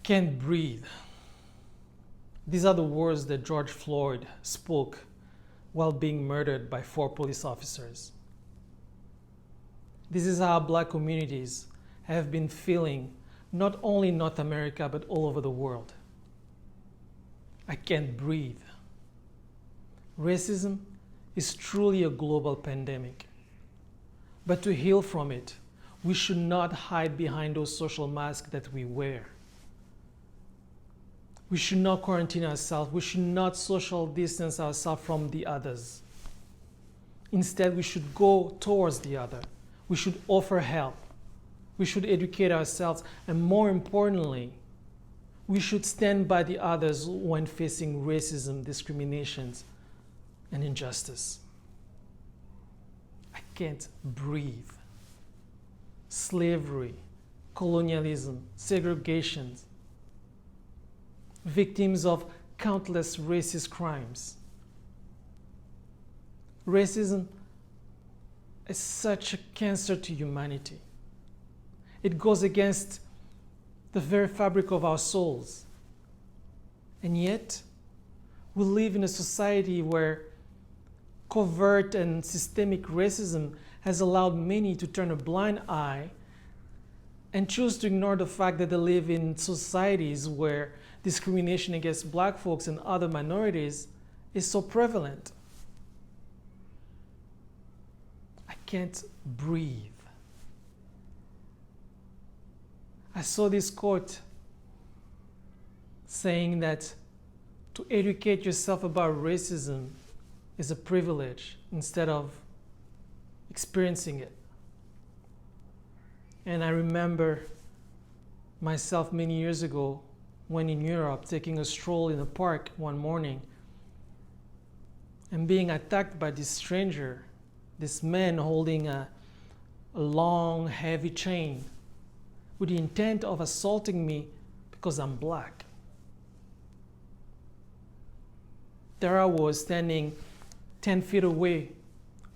Can't breathe. These are the words that George Floyd spoke while being murdered by 4 police officers. This is how Black communities have been feeling, not only in North America, but all over the world. I can't breathe. Racism is truly a global pandemic. But to heal from it, we should not hide behind those social masks that we wear. We should not quarantine ourselves. We should not social distance ourselves from the others. Instead, we should go towards the other. We should offer help. We should educate ourselves. And more importantly, we should stand by the others when facing racism, discriminations, and injustice. I can't breathe. Slavery, colonialism, segregation, victims of countless racist crimes. Racism is such a cancer to humanity. It goes against the very fabric of our souls. And yet, we live in a society where covert and systemic racism has allowed many to turn a blind eye and choose to ignore the fact that they live in societies where discrimination against Black folks and other minorities is so prevalent. I can't breathe. I saw this quote saying that to educate yourself about racism is a privilege instead of experiencing it. And I remember myself many years ago when in Europe taking a stroll in a park one morning and being attacked by this stranger, this man holding a long, heavy chain with the intent of assaulting me because I'm Black. There I was standing 10 feet away,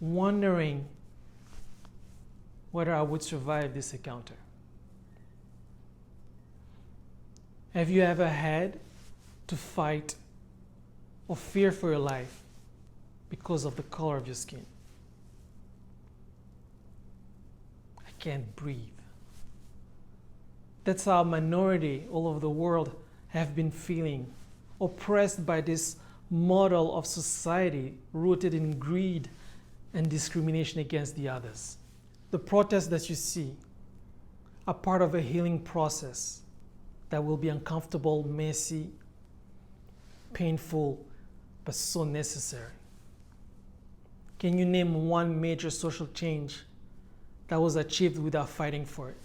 wondering whether I would survive this encounter. Have you ever had to fight or fear for your life because of the color of your skin? I can't breathe. That's how minority all over the world have been feeling, oppressed by this model of society rooted in greed and discrimination against the others. The protests that you see are part of a healing process that will be uncomfortable, messy, painful, but so necessary. Can you name one major social change that was achieved without fighting for it?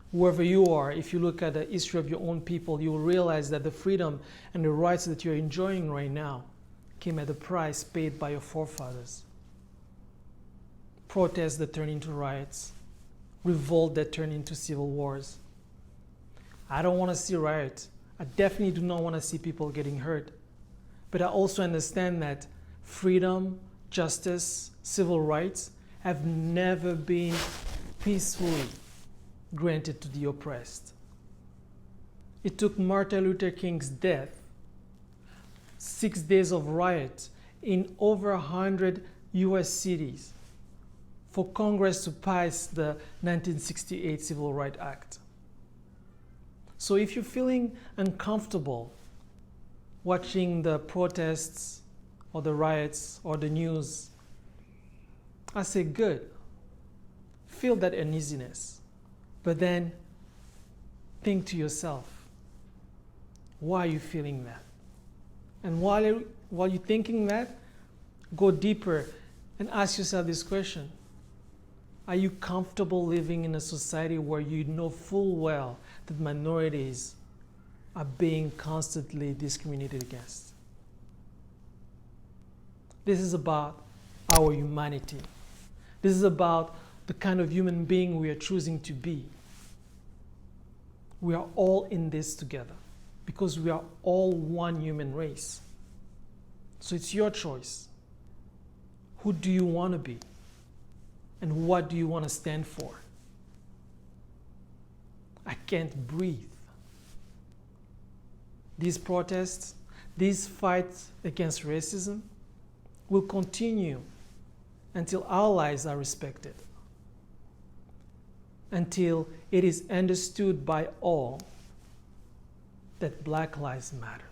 Wherever you are, if you look at the history of your own people, you will realize that the freedom and the rights that you're enjoying right now came at a price paid by your forefathers. Protests that turned into riots, revolt that turned into civil wars. I don't want to see riots. I definitely do not want to see people getting hurt. But I also understand that freedom, justice, civil rights have never been peacefully granted to the oppressed. It took Martin Luther King's death, 6 days of riots in over 100 US cities, for Congress to pass the 1968 Civil Rights Act. So if you're feeling uncomfortable watching the protests or the riots or the news, I say good. Feel that uneasiness. But then think to yourself, why are you feeling that? And while you're thinking that, go deeper and ask yourself this question. Are you comfortable living in a society where you know full well that minorities are being constantly discriminated against? This is about our humanity. This is about the kind of human being we are choosing to be. We are all in this together because we are all one human race. So it's your choice. Who do you want to be? And what do you want to stand for? I can't breathe. These protests, these fights against racism will continue until our lives are respected, until it is understood by all that Black Lives Matter.